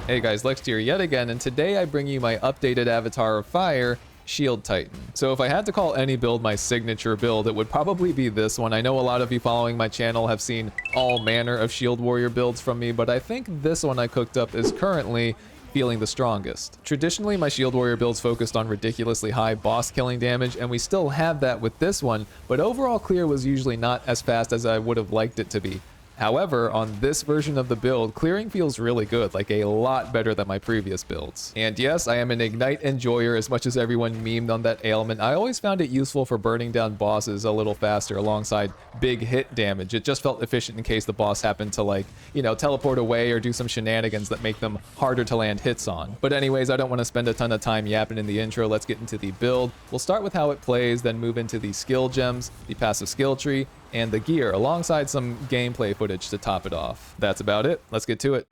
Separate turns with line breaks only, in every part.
Hey guys, Lex here yet again, and today I bring you my updated avatar of fire, Shield Titan. So if I had to call any build my signature build, it would probably be this one. I know a lot of you following my channel have seen all manner of Shield Warrior builds from me, but I think this one I cooked up is currently feeling the strongest. Traditionally, my Shield Warrior builds focused on ridiculously high boss killing damage, and we still have that with this one, but overall clear was usually not as fast as I would have liked it to be. However, on this version of the build, clearing feels really good, like a lot better than my previous builds. And yes, I am an Ignite enjoyer as much as everyone memed on that ailment. I always found it useful for burning down bosses a little faster alongside big hit damage. It just felt efficient in case the boss happened to, like, you know, teleport away or do some shenanigans that make them harder to land hits on. But anyways, I don't want to spend a ton of time yapping in the intro. Let's get into the build. We'll start with how it plays, then move into the skill gems, the passive skill tree, and the gear, alongside some gameplay footage to top it off. That's about it. Let's get to it.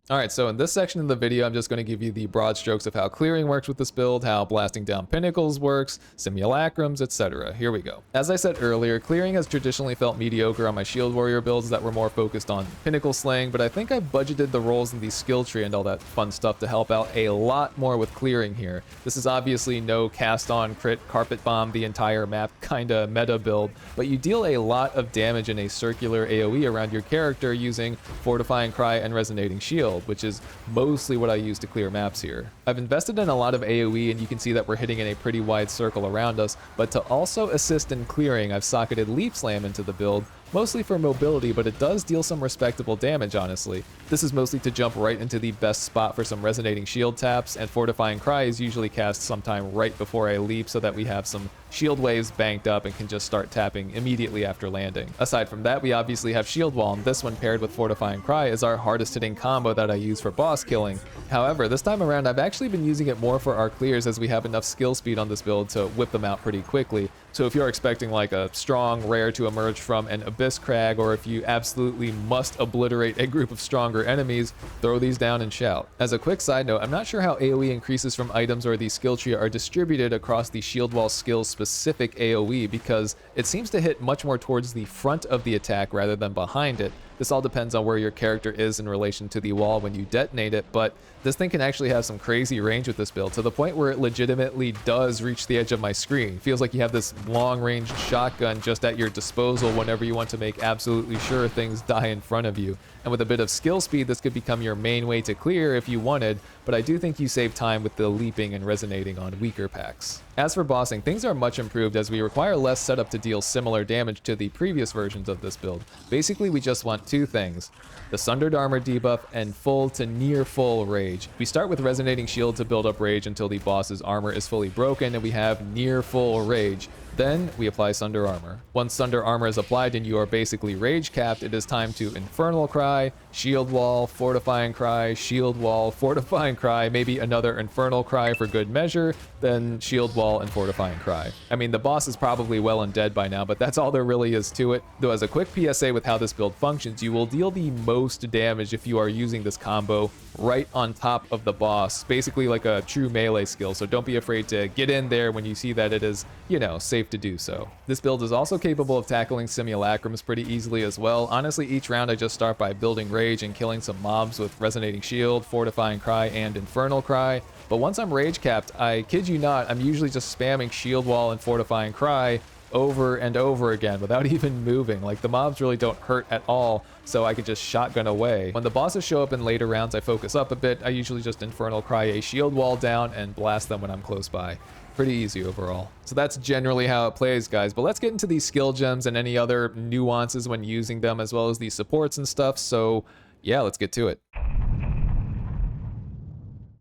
Alright, so in this section of the video, I'm just going to give you the broad strokes of how clearing works with this build, how blasting down pinnacles works, simulacrums, etc. Here we go. As I said earlier, clearing has traditionally felt mediocre on my Shield Warrior builds that were more focused on pinnacle slaying, but I think I've budgeted the roles in the skill tree and all that fun stuff to help out a lot more with clearing here. This is obviously no cast on crit carpet bomb the entire map kinda meta build, but you deal a lot of damage in a circular AoE around your character using Fortifying Cry and Resonating Shield, which is mostly what I use to clear maps here. I've invested in a lot of AoE, and you can see that we're hitting in a pretty wide circle around us, but to also assist in clearing, I've socketed Leap Slam into the build, mostly for mobility, but it does deal some respectable damage, honestly. This is mostly to jump right into the best spot for some Resonating Shield taps, and Fortifying Cry is usually cast sometime right before I leap so that we have some shield waves banked up and can just start tapping immediately after landing. Aside from that, we obviously have Shield Wall, and this one paired with Fortifying Cry is our hardest hitting combo that I use for boss killing. However, this time around I've actually been using it more for our clears as we have enough skill speed on this build to whip them out pretty quickly. So if you're expecting like a strong rare to emerge from an Abyss Crag, or if you absolutely must obliterate a group of stronger enemies, throw these down and shout. As a quick side note, I'm not sure how AoE increases from items or the skill tree are distributed across the Shield Wall skills specific AoE, because it seems to hit much more towards the front of the attack rather than behind it. This all depends on where your character is in relation to the wall when you detonate it, but this thing can actually have some crazy range with this build, to the point where it legitimately does reach the edge of my screen. Feels like you have this long-range shotgun just at your disposal whenever you want to make absolutely sure things die in front of you. And with a bit of skill speed, this could become your main way to clear if you wanted, but I do think you save time with the leaping and resonating on weaker packs. As for bossing, things are much improved as we require less setup to deal similar damage to the previous versions of this build. Basically, we just want two things: the Sundered Armor debuff and full to near full rage. We start with Resonating Shield to build up rage until the boss's armor is fully broken and we have near full rage. Then we apply Sunder Armor. Once Sunder Armor is applied and you are basically rage capped, it is time to Infernal Cry, Shield Wall, Fortifying Cry, Shield Wall, Fortifying Cry, maybe another Infernal Cry for good measure, then Shield Wall and Fortifying Cry. I mean, the boss is probably well and dead by now, but that's all there really is to it. Though as a quick PSA with how this build functions, you will deal the most damage if you are using this combo right on top of the boss, basically like a true melee skill, so don't be afraid to get in there when you see that it is, you know, safe to do so. This build is also capable of tackling Simulacrums pretty easily as well. Honestly, each round I just start by building rage and killing some mobs with Resonating Shield, Fortifying Cry, and Infernal Cry, but once I'm rage capped, I kid you not, I'm usually just spamming Shield Wall and Fortifying Cry over and over again without even moving. Like, the mobs really don't hurt at all, so I can just shotgun away. When the bosses show up in later rounds, I focus up a bit. I usually just Infernal Cry a Shield Wall down and blast them when I'm close by. Pretty easy overall. So that's generally how it plays, guys, but let's get into these skill gems and any other nuances when using them, as well as the supports and stuff. So yeah, let's get to it.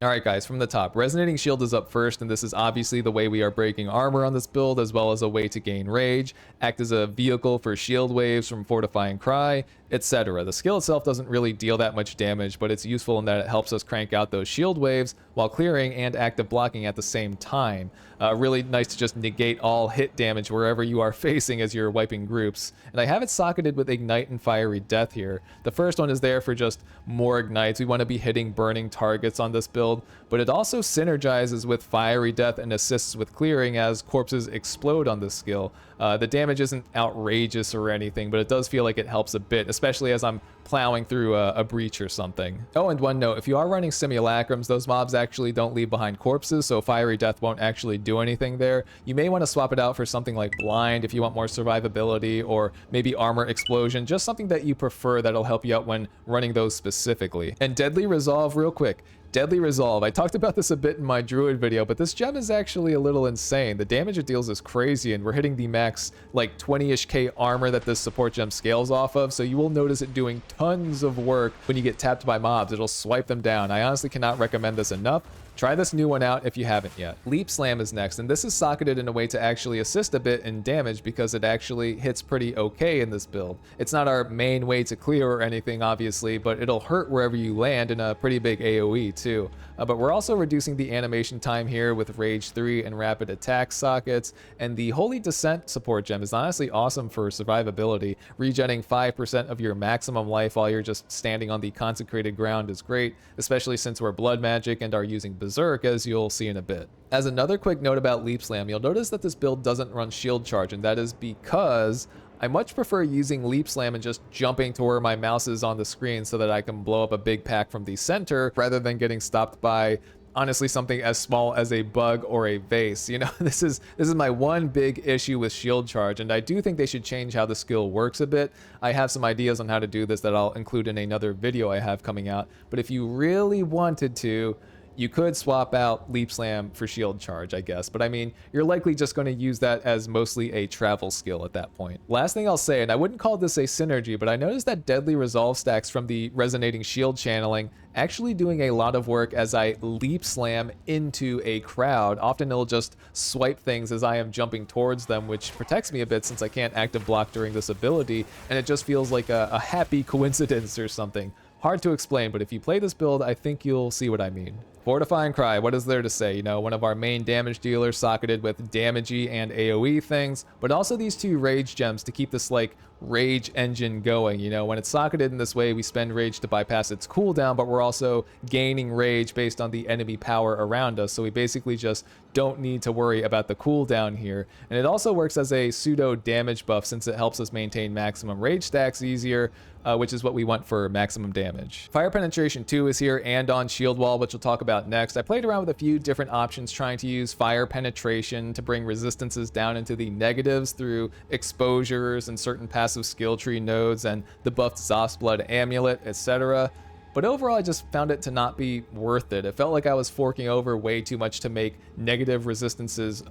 Alright guys, from the top, Resonating Shield is up first, and this is obviously the way we are breaking armor on this build, as well as a way to gain rage, act as a vehicle for shield waves from Fortifying Cry, etc. The skill itself doesn't really deal that much damage, but it's useful in that it helps us crank out those shield waves while clearing and active blocking at the same time. Really nice to just negate all hit damage wherever you are facing as you're wiping groups. And I have it socketed with Ignite and Fiery Death here. The first one is there for just more ignites. We want to be hitting burning targets on this build, but it also synergizes with Fiery Death and assists with clearing as corpses explode on this skill. The damage isn't outrageous or anything, but it does feel like it helps a bit, especially as I'm plowing through a breach or something. Oh, and one note, if you are running Simulacrums, those mobs actually don't leave behind corpses, so Fiery Death won't actually do anything there. You may want to swap it out for something like Blind if you want more survivability, or maybe Armor Explosion, just something that you prefer that'll help you out when running those specifically. And Deadly Resolve, real quick. Deadly Resolve, I talked about this a bit in my Druid video, but this gem is actually a little insane. The damage it deals is crazy, and we're hitting the max like 20-ish K armor that this support gem scales off of, so you will notice it doing tons of work when you get tapped by mobs. It'll swipe them down. I honestly cannot recommend this enough. Try this new one out if you haven't yet. Leap Slam is next, and this is socketed in a way to actually assist a bit in damage because it actually hits pretty okay in this build. It's not our main way to clear or anything, obviously, but it'll hurt wherever you land in a pretty big AoE too. But we're also reducing the animation time here with Rage 3 and Rapid Attack sockets, and the Holy Descent support gem is honestly awesome for survivability. Regenerating 5% of your maximum life while you're just standing on the consecrated ground is great, especially since we're blood magic and are using Berserk, as you'll see in a bit. As another quick note about Leap Slam, you'll notice that this build doesn't run shield charge, and that is because I much prefer using Leap Slam and just jumping to where my mouse is on the screen so that I can blow up a big pack from the center rather than getting stopped by honestly something as small as a bug or a vase. You know, this is my one big issue with shield charge, and I do think they should change how the skill works a bit. I have some ideas on how to do this that I'll include in another video I have coming out, but if you really wanted to, you could swap out Leap Slam for shield charge, I guess, but I mean, you're likely just going to use that as mostly a travel skill at that point. Last thing I'll say, and I wouldn't call this a synergy, but I noticed that Deadly Resolve stacks from the Resonating Shield channeling actually doing a lot of work as I Leap Slam into a crowd. Often it'll just swipe things as I am jumping towards them, which protects me a bit since I can't active block during this ability, and it just feels like a happy coincidence or something. Hard to explain, but if you play this build, I think you'll see what I mean. Fortifying Cry, what is there to say? You know, one of our main damage dealers socketed with damagey and AoE things, but also these two rage gems to keep this like rage engine going. You know, when it's socketed in this way, we spend rage to bypass its cooldown, but we're also gaining rage based on the enemy power around us, so we basically just don't need to worry about the cooldown here. And it also works as a pseudo damage buff since it helps us maintain maximum rage stacks easier, which is what we want for maximum damage. Fire Penetration 2 is here and on Shield Wall, which we'll talk about next. I played around with a few different options trying to use Fire Penetration to bring resistances down into the negatives through exposures and certain passive skill tree nodes and the buffed Zoth's Blood Amulet, etc. But overall, I just found it to not be worth it. It felt like I was forking over way too much to make negative resistances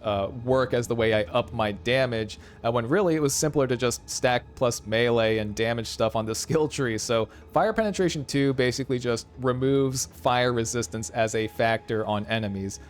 work as the way I up my damage, when really it was simpler to just stack plus melee and damage stuff on the skill tree. So Fire Penetration 2 basically just removes fire resistance as a factor on enemies,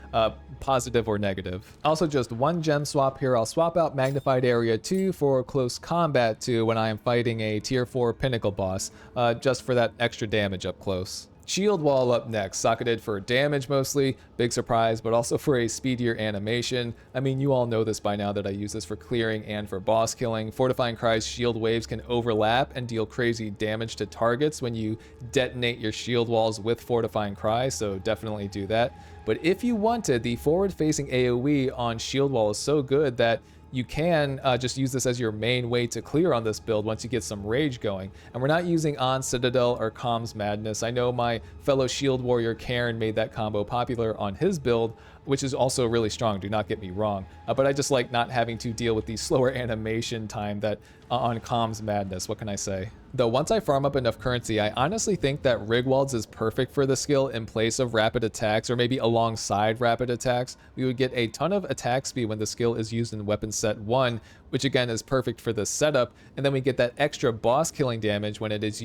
positive or negative. Also, just one gem swap here. I'll swap out Magnified Area 2 for Close Combat 2 when I am fighting a tier 4 Pinnacle boss, just for that extra damage up close. Shield Wall up next, socketed for damage mostly, big surprise, but also for a speedier animation. I mean, you all know this by now that I use this for clearing and for boss killing. Fortifying Cry's shield waves can overlap and deal crazy damage to targets when you detonate your shield walls with Fortifying Cry, so definitely do that. But if you wanted, the forward-facing AoE on Shield Wall is so good that you can just use this as your main way to clear on this build once you get some rage going. And we're not using on Citadel or Kaom's Madness. I know my fellow shield warrior Karen made that combo popular on his build, which is also really strong, do not get me wrong. But I just like not having to deal with the slower animation time that on Kaom's Madness, what can I say? Though once I farm up enough currency, I honestly think that Rigwald's is perfect for the skill in place of rapid attacks, or maybe alongside rapid attacks. We would get a ton of attack speed when the skill is used in weapon set 1, which again is perfect for this setup, and then we get that extra boss killing damage when it is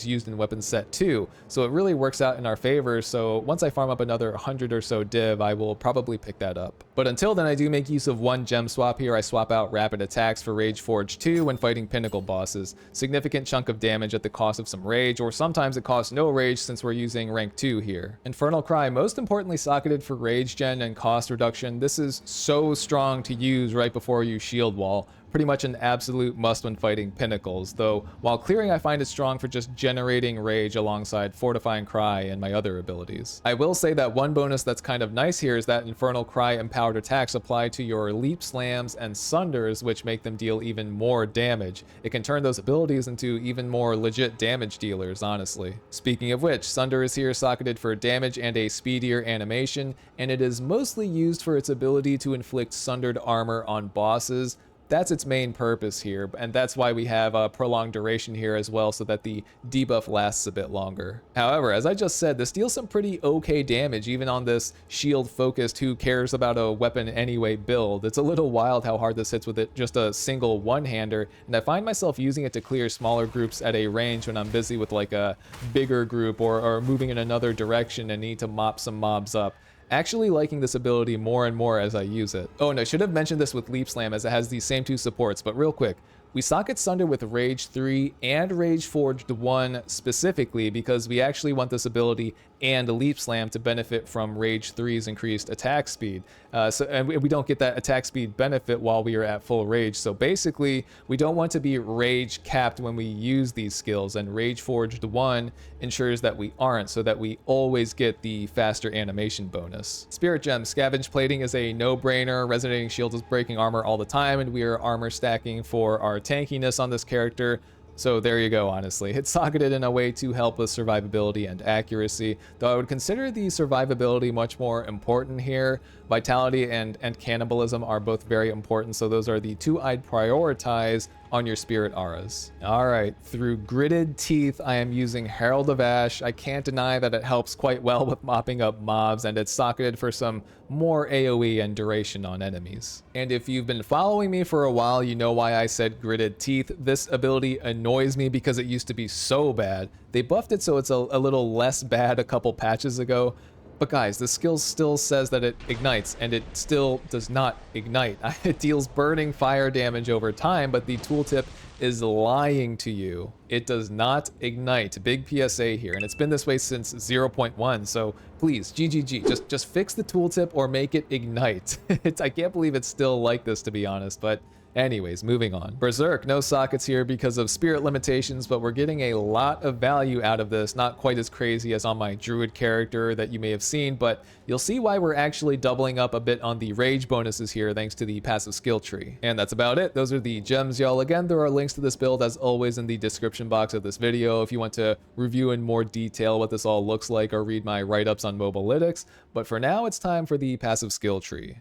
used in weapon set 2. So it really works out in our favor, so once I farm up another 100 or so div, I will probably pick that up. But until then, I do make use of one gem swap here. I swap out rapid attacks for Rage Forge 2 when fighting pinnacle bosses. Significant chunk of damage at the cost of some rage, or sometimes it costs no rage since we're using rank 2 here. Infernal Cry, most importantly socketed for rage gen and cost reduction. This is so strong to use right before you shield wall. pretty much an absolute must when fighting pinnacles, though while clearing I find it strong for just generating rage alongside Fortifying Cry and my other abilities. I will say that one bonus that's kind of nice here is that Infernal Cry empowered attacks apply to your Leap Slams and Sunders, which make them deal even more damage. It can turn those abilities into even more legit damage dealers, honestly. Speaking of which, Sunder is here socketed for damage and a speedier animation, and it is mostly used for its ability to inflict sundered armor on bosses. That's its main purpose here, and that's why we have a prolonged duration here as well, so that the debuff lasts a bit longer. However, as I just said, this deals some pretty okay damage, even on this shield-focused who cares about a weapon anyway build. It's a little wild how hard this hits with it just a single one-hander, and I find myself using it to clear smaller groups at a range when I'm busy with like a bigger group or moving in another direction and need to mop some mobs up. Actually liking this ability more and more as I use it. Oh, and I should have mentioned this with Leap Slam, as it has these same two supports, but real quick, we socket Sunder with Rage 3 and Rage Forged 1 specifically because we actually want this ability and Leap Slam to benefit from Rage 3's increased attack speed. And we don't get that attack speed benefit while we are at full rage. So basically, we don't want to be rage capped when we use these skills, and Rage Forged 1 ensures that we aren't, so that we always get the faster animation bonus. Spirit Gem Scavenge Plating is a no-brainer. Resonating Shield is breaking armor all the time, and we are armor stacking for our tankiness on this character. So there you go, honestly. It's socketed in a way to help with survivability and accuracy, though I would consider the survivability much more important here. Vitality and cannibalism are both very important, so those are the two I'd prioritize on your spirit auras. Alright, through Gritted Teeth, I am using Herald of Ash. I can't deny that it helps quite well with mopping up mobs, and it's socketed for some more AoE and duration on enemies. And if you've been following me for a while, you know why I said Gritted Teeth. This ability annoys me because it used to be so bad. They buffed it so it's a little less bad a couple patches ago. But guys, the skill still says that it ignites, and it still does not ignite. It deals burning fire damage over time, but the tooltip is lying to you. It does not ignite. Big PSA here, and it's been this way since 0.1, so please, GGG, just fix the tooltip or make it ignite. I can't believe it's still like this, to be honest, but anyways, moving on. Berserk, no sockets here because of spirit limitations, but we're getting a lot of value out of this. Not quite as crazy as on my Druid character that you may have seen, but you'll see why we're actually doubling up a bit on the rage bonuses here thanks to the passive skill tree. And that's about it. Those are the gems, y'all. Again, there are links to this build as always in the description box of this video if you want to review in more detail what this all looks like or read my write-ups on Mobalytics. But for now, it's time for the passive skill tree.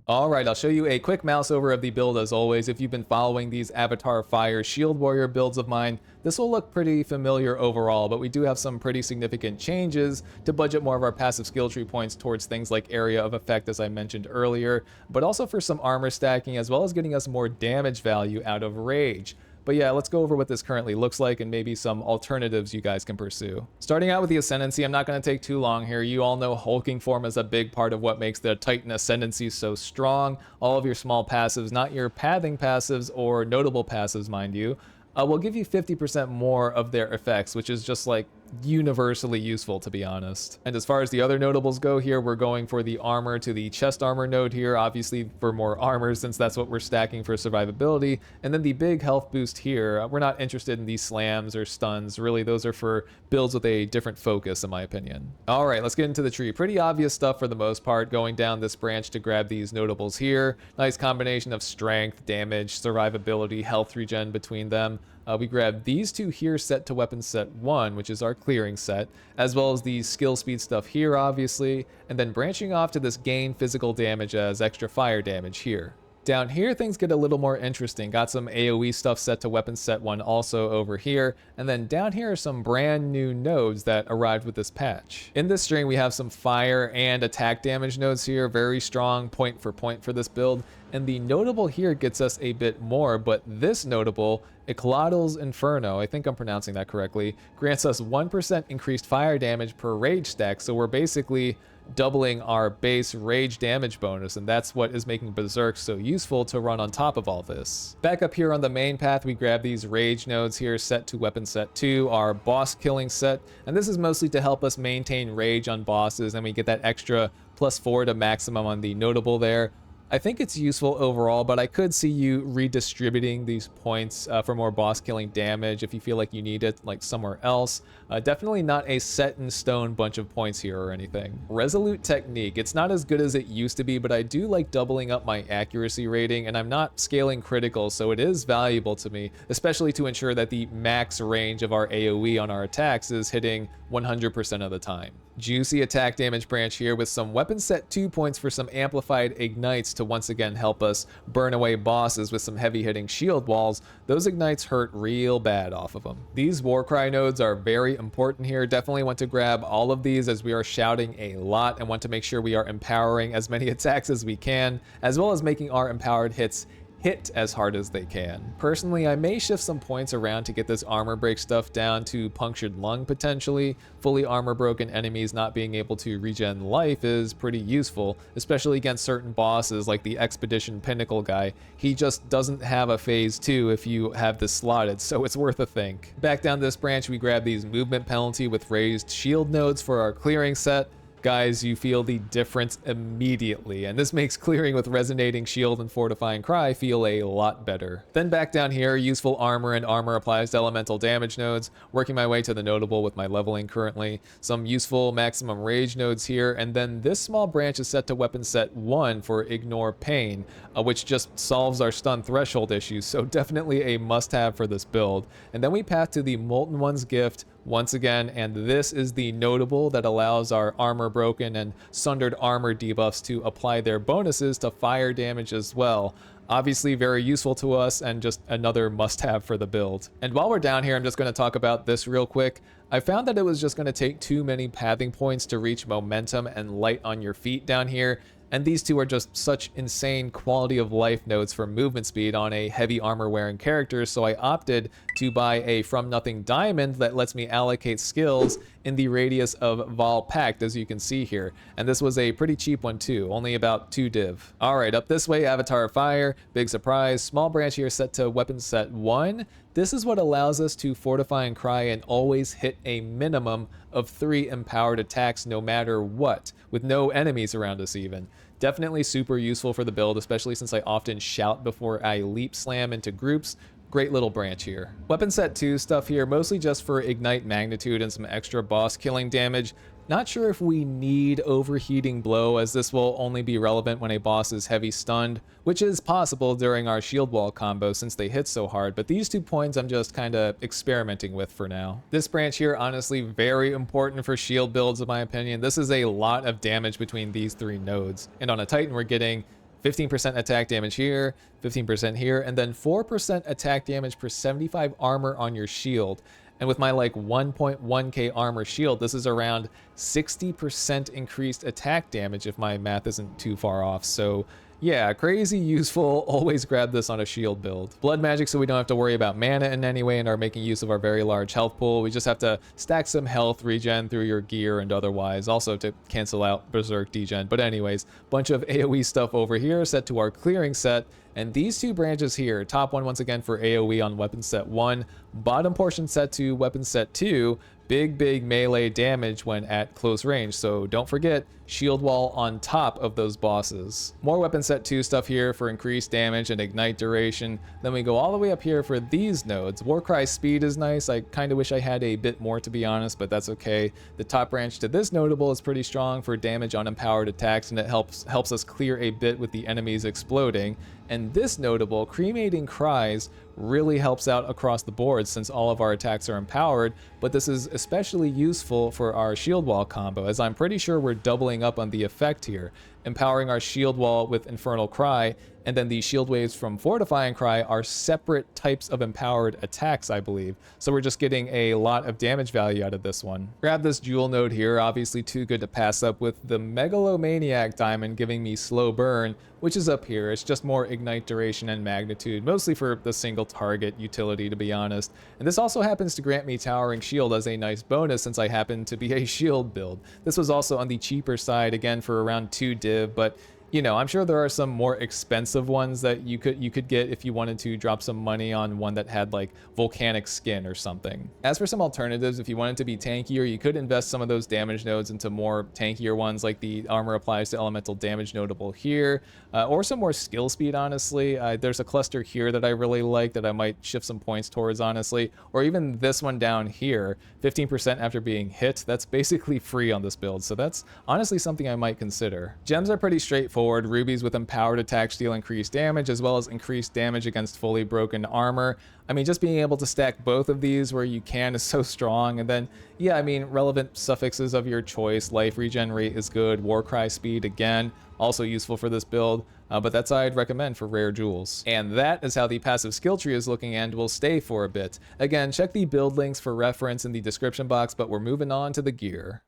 Alright, I'll show you a quick mouse over of the build as always. If you've been following these Avatar Fire Shield Warrior builds of mine, this will look pretty familiar overall, but we do have some pretty significant changes to budget more of our passive skill tree points towards things like Area of Effect, as I mentioned earlier, but also for some armor stacking, as well as getting us more damage value out of Rage. But yeah, let's go over what this currently looks like and maybe some alternatives you guys can pursue. Starting out with the Ascendancy, I'm not going to take too long here. You all know Hulking Form is a big part of what makes the Titan Ascendancy so strong. All of your small passives, not your pathing passives or notable passives, mind you, will give you 50% more of their effects, which is just like universally useful, to be honest. And as far as the other notables go here, we're going for the armor to the chest armor node here, obviously for more armor since that's what we're stacking for survivability. And then the big health boost here, we're not interested in these slams or stuns. Really, those are for builds with a different focus, in my opinion. All right, let's get into the tree. Pretty obvious stuff for the most part, going down this branch to grab these notables here. Nice combination of strength, damage, survivability, health regen between them. We grab these two here set to weapon set 1, which is our clearing set, as well as the skill speed stuff here, obviously, and then branching off to this gain physical damage as extra fire damage here. Down here, things get a little more interesting. Got some AoE stuff set to weapon set 1 also over here. And then down here are some brand new nodes that arrived with this patch. In this string, we have some fire and attack damage nodes here. Very strong point for this build. And the notable here gets us a bit more, but this notable, Eclodal's Inferno, I think I'm pronouncing that correctly, grants us 1% increased fire damage per rage stack. So we're basically doubling our base rage damage bonus, and that's what is making Berserk so useful to run on top of all this. Back up here on the main path, we grab these rage nodes here set to weapon set 2, our boss killing set, and this is mostly to help us maintain rage on bosses, and we get that extra +4 to maximum on the notable there. I think it's useful overall, but I could see you redistributing these points for more boss killing damage if you feel like you need it like somewhere else. Definitely not a set in stone bunch of points here or anything. Resolute Technique. It's not as good as it used to be, but I do like doubling up my accuracy rating, and I'm not scaling critical, so it is valuable to me, especially to ensure that the max range of our AoE on our attacks is hitting 100% of the time. Juicy attack damage branch here with some weapon set 2 points for some amplified ignites to once again help us burn away bosses with some heavy hitting shield walls. Those ignites hurt real bad off of them. These Warcry nodes are very important here. Definitely want to grab all of these as we are shouting a lot and want to make sure we are empowering as many attacks as we can, as well as making our empowered hits hit as hard as they can. Personally, I may shift some points around to get this armor break stuff down to punctured lung potentially. Fully armor broken enemies not being able to regen life is pretty useful, especially against certain bosses like the Expedition Pinnacle guy. He just doesn't have a phase 2 if you have this slotted, so it's worth a think. Back down this branch, we grab these movement penalty with raised shield nodes for our clearing set. Guys, you feel the difference immediately, and this makes clearing with Resonating Shield and Fortifying Cry feel a lot better. Then back down here, useful armor and armor applies to elemental damage nodes, working my way to the notable with my leveling currently. Some useful maximum rage nodes here, and then this small branch is set to weapon set 1 for Ignore Pain, which just solves our stun threshold issues, so definitely a must-have for this build. And then we path to the Molten One's Gift once again, and this is the notable that allows our armor broken and sundered armor debuffs to apply their bonuses to fire damage as well. Obviously very useful to us and just another must-have for the build. And while we're down here, I'm just going to talk about this real quick. I found that it was just going to take too many pathing points to reach momentum and light on your feet down here. And these two are just such insane quality of life nodes for movement speed on a heavy armor wearing character, so I opted to buy a From Nothing diamond that lets me allocate skills in the radius of Vol Pact, as you can see here. And this was a pretty cheap one too, only about 2 div. Alright, up this way, Avatar of Fire, big surprise, small branch here set to weapon set 1. This is what allows us to Fortifying Cry and always hit a minimum of 3 empowered attacks no matter what, with no enemies around us even. Definitely super useful for the build, especially since I often shout before I leap slam into groups. Great little branch here. Weapon set 2 stuff here, mostly just for ignite magnitude and some extra boss killing damage. Not sure if we need Overheating Blow, as this will only be relevant when a boss is heavy stunned, which is possible during our shield wall combo since they hit so hard, but these 2 points I'm just kinda experimenting with for now. This branch here, honestly very important for shield builds in my opinion. This is a lot of damage between these 3 nodes, and on a Titan we're getting 15% attack damage here, 15% here, and then 4% attack damage per 75 armor on your shield. And with my like 1.1k armor shield, this is around 60% increased attack damage if my math isn't too far off. So yeah, crazy useful. Always grab this on a shield build. Blood magic, so we don't have to worry about mana in any way and are making use of our very large health pool. We just have to stack some health regen through your gear and otherwise, also to cancel out berserk degen. But anyways, bunch of AoE stuff over here set to our clearing set. And these 2 branches here, top one once again for AoE on weapon set 1, bottom portion set to weapon set 2, big melee damage when at close range, so don't forget shield wall on top of those bosses. More weapon set 2 stuff here for increased damage and ignite duration. Then we go all the way up here for these nodes. Warcry speed is nice. I kind of wish I had a bit more to be honest, but that's okay. The top branch to this notable is pretty strong for damage on empowered attacks, and it helps us clear a bit with the enemies exploding. And this notable, Cremating Cries, really helps out across the board since all of our attacks are empowered, but this is especially useful for our shield wall combo, as I'm pretty sure we're doubling up on the effect here, empowering our shield wall with Infernal Cry, and then the shield waves from Fortifying Cry are separate types of empowered attacks, I believe. So we're just getting a lot of damage value out of this one. Grab this jewel node here, obviously too good to pass up, with the Megalomaniac diamond giving me slow burn, which is up here. It's just more ignite duration and magnitude, mostly for the single target utility to be honest. And this also happens to grant me Towering Shield as a nice bonus since I happen to be a shield build. This was also on the cheaper side, again for around 2 div, but You know, I'm sure there are some more expensive ones that you could get if you wanted to drop some money on one that had like volcanic skin or something. As for some alternatives, if you wanted to be tankier, you could invest some of those damage nodes into more tankier ones, like the armor applies to elemental damage notable here, or some more skill speed, honestly. There's a cluster here that I really like that I might shift some points towards, honestly, or even this one down here, 15% after being hit. That's basically free on this build, so that's honestly something I might consider. Gems are pretty straightforward. Rubies with empowered attack deal increased damage, as well as increased damage against fully broken armor. I mean, just being able to stack both of these where you can is so strong. And then, yeah, I mean, relevant suffixes of your choice. Life regen rate is good. Warcry speed, again, also useful for this build. But that's how I'd recommend for rare jewels. And that is how the passive skill tree is looking and will stay for a bit. Again, check the build links for reference in the description box, but we're moving on to the gear.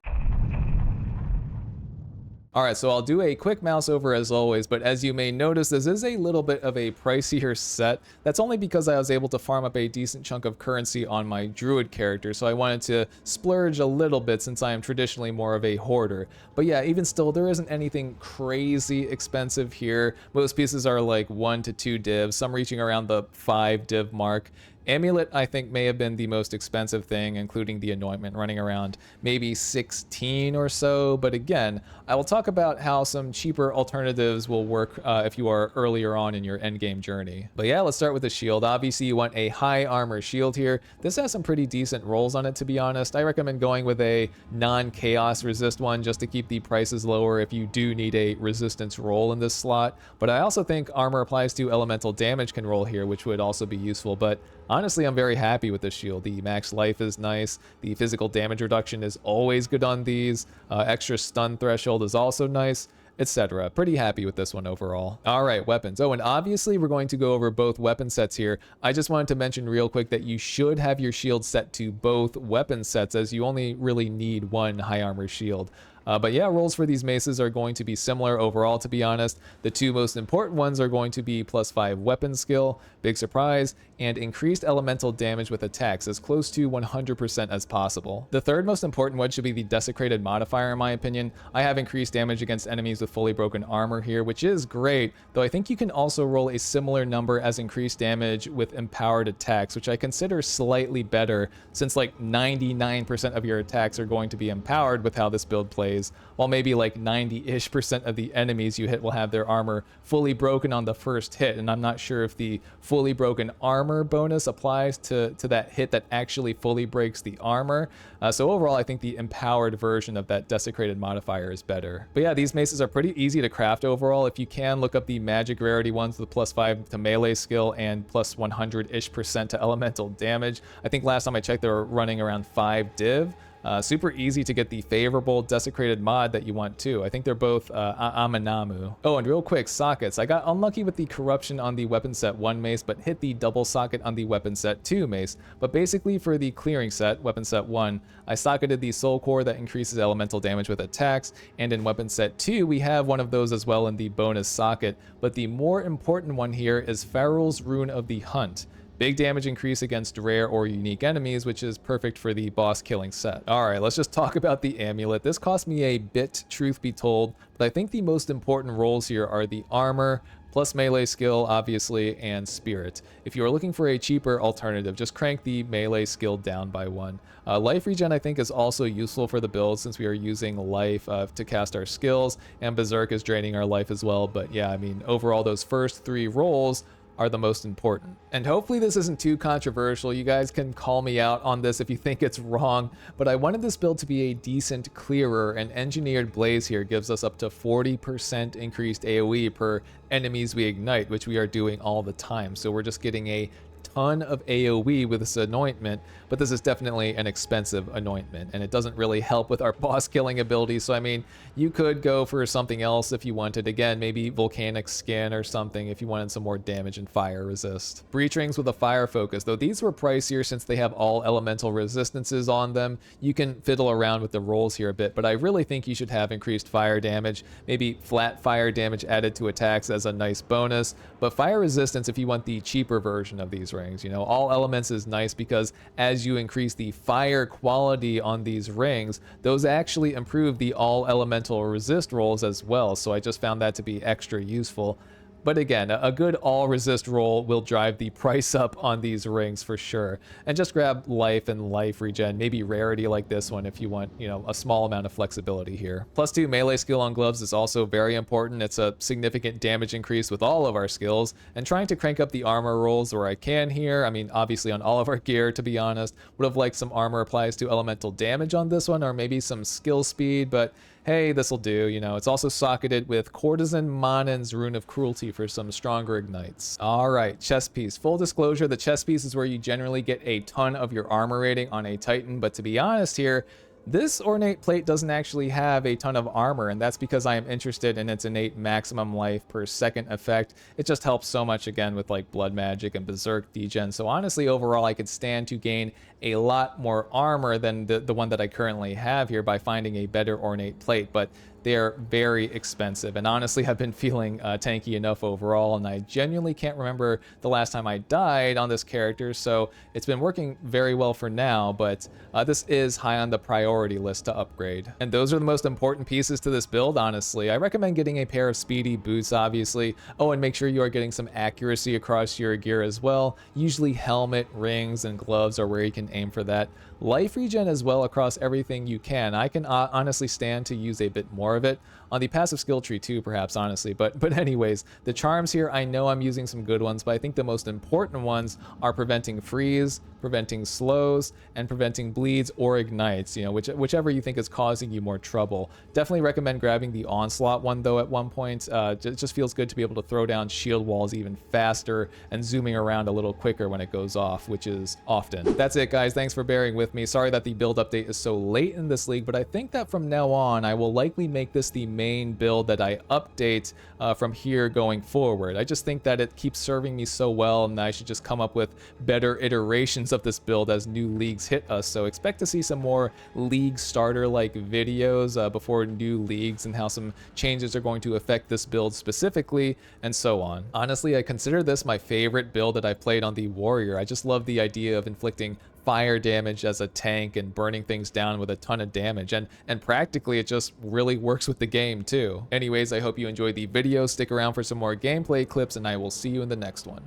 Alright, so I'll do a quick mouse over as always, but as you may notice, this is a little bit of a pricier set. That's only because I was able to farm up a decent chunk of currency on my Druid character, so I wanted to splurge a little bit since I am traditionally more of a hoarder. But yeah, even still, there isn't anything crazy expensive here. Most pieces are like 1 to 2 divs, some reaching around the 5 div mark. Amulet, I think, may have been the most expensive thing, including the anointment, running around maybe 16 or so. But again, I will talk about how some cheaper alternatives will work if you are earlier on in your endgame journey. But yeah, let's start with the shield. Obviously, you want a high armor shield here. This has some pretty decent rolls on it, to be honest. I recommend going with a non-chaos resist one just to keep the prices lower if you do need a resistance roll in this slot. But I also think armor applies to elemental damage can roll here, which would also be useful. But honestly, I'm very happy with this shield. The max life is nice. The physical damage reduction is always good on these. Extra stun threshold is also nice, etc. Pretty happy with this one overall. All right, weapons. Oh, and obviously we're going to go over both weapon sets here. I just wanted to mention real quick that you should have your shield set to both weapon sets, as you only really need one high armor shield. But yeah, rolls for these maces are going to be similar overall, to be honest. The two most important ones are going to be +5 weapon skill, big surprise, and increased elemental damage with attacks, as close to 100% as possible. The third most important one should be the desecrated modifier, in my opinion. I have increased damage against enemies with fully broken armor here, which is great, though I think you can also roll a similar number as increased damage with empowered attacks, which I consider slightly better, since like 99% of your attacks are going to be empowered with how this build plays, while maybe like 90-ish% of the enemies you hit will have their armor fully broken on the first hit. And I'm not sure if the fully broken armor bonus applies to that hit that actually fully breaks the armor. So overall, I think the empowered version of that desecrated modifier is better. But yeah, these maces are pretty easy to craft overall. If you can, look up the magic rarity ones with +5 to melee skill and +100-ish% to elemental damage. I think last time I checked, they were running around 5 div. Super easy to get the favorable desecrated mod that you want too. I think they're both Aminamu. Oh, and real quick, sockets. I got unlucky with the corruption on the weapon set 1 mace, but hit the double socket on the weapon set 2 mace. But basically for the clearing set, weapon set 1, I socketed the soul core that increases elemental damage with attacks, and in weapon set 2, we have one of those as well in the bonus socket. But the more important one here is Farrell's Rune of the Hunt. Big damage increase against rare or unique enemies, which is perfect for the boss killing set. Alright, let's just talk about the amulet. This cost me a bit, truth be told, but I think the most important rolls here are the armor, plus melee skill, obviously, and spirit. If you are looking for a cheaper alternative, just crank the melee skill down by 1. Life regen, I think, is also useful for the build since we are using life to cast our skills, and Berserk is draining our life as well. But yeah, I mean, overall, those first 3 rolls are the most important. And hopefully this isn't too controversial. You guys can call me out on this if you think it's wrong, but I wanted this build to be a decent clearer, and Engineered Blaze here gives us up to 40% increased AoE per enemies we ignite, which we are doing all the time. So we're just getting a ton of AoE with this anointment, but this is definitely an expensive anointment, and it doesn't really help with our boss killing ability. So I mean, you could go for something else if you wanted. Again, maybe volcanic skin or something if you wanted some more damage and fire resist. Breach rings with a fire focus, though these were pricier since they have all elemental resistances on them. You can fiddle around with the rolls here a bit, but I really think you should have increased fire damage, maybe flat fire damage added to attacks as a nice bonus, but fire resistance if you want the cheaper version of these rings. You know, all elements is nice because as you increase the fire quality on these rings, those actually improve the all elemental resist rolls as well. So I just found that to be extra useful. But again, a good all resist roll will drive the price up on these rings for sure. And just grab life and life regen, maybe rarity like this one if you want, you know, a small amount of flexibility here. +2 melee skill on gloves is also very important. It's a significant damage increase with all of our skills, and trying to crank up the armor rolls where I can here. I mean, obviously on all of our gear, to be honest. Would have liked some armor applies to elemental damage on this one, or maybe some skill speed, but hey, this'll do. You know, it's also socketed with Courtesan Manin's Rune of Cruelty for some stronger ignites. All right, chest piece. Full disclosure, the chest piece is where you generally get a ton of your armor rating on a Titan, but to be honest here, this ornate plate doesn't actually have a ton of armor, and that's because I am interested in its innate maximum life per second effect. It just helps so much, again, with like blood magic and berserk degen. So honestly, overall, I could stand to gain a lot more armor than the one that I currently have here by finding a better ornate plate, but they're very expensive, and honestly I've been feeling tanky enough overall, and I genuinely can't remember the last time I died on this character, so it's been working very well for now, but this is high on the priority list to upgrade. And those are the most important pieces to this build, honestly. I recommend getting a pair of speedy boots, obviously. Oh, and make sure you are getting some accuracy across your gear as well. Usually helmet, rings, and gloves are where you can aim for that. Life regen as well across everything you can. I can honestly stand to use a bit more of it on the passive skill tree too, perhaps, honestly. But anyways, the charms here, I know I'm using some good ones, but I think the most important ones are preventing freeze, preventing slows, and preventing bleeds or ignites, you know, whichever you think is causing you more trouble. Definitely recommend grabbing the onslaught one though at one point. It just feels good to be able to throw down shield walls even faster and zooming around a little quicker when it goes off, which is often. That's it, guys. Thanks for bearing with me. Sorry that the build update is so late in this league, but I think that from now on, I will likely make this the main build that I update from here going forward. I just think that it keeps serving me so well, and I should just come up with better iterations of this build as new leagues hit us. So expect to see some more league starter like videos before new leagues, and how some changes are going to affect this build specifically, and so on. Honestly, I consider this my favorite build that I've played on the warrior. I just love the idea of inflicting fire damage as a tank and burning things down with a ton of damage, and practically it just really works with the game too. Anyways, I hope you enjoyed the video. Stick around for some more gameplay clips, and I will see you in the next one.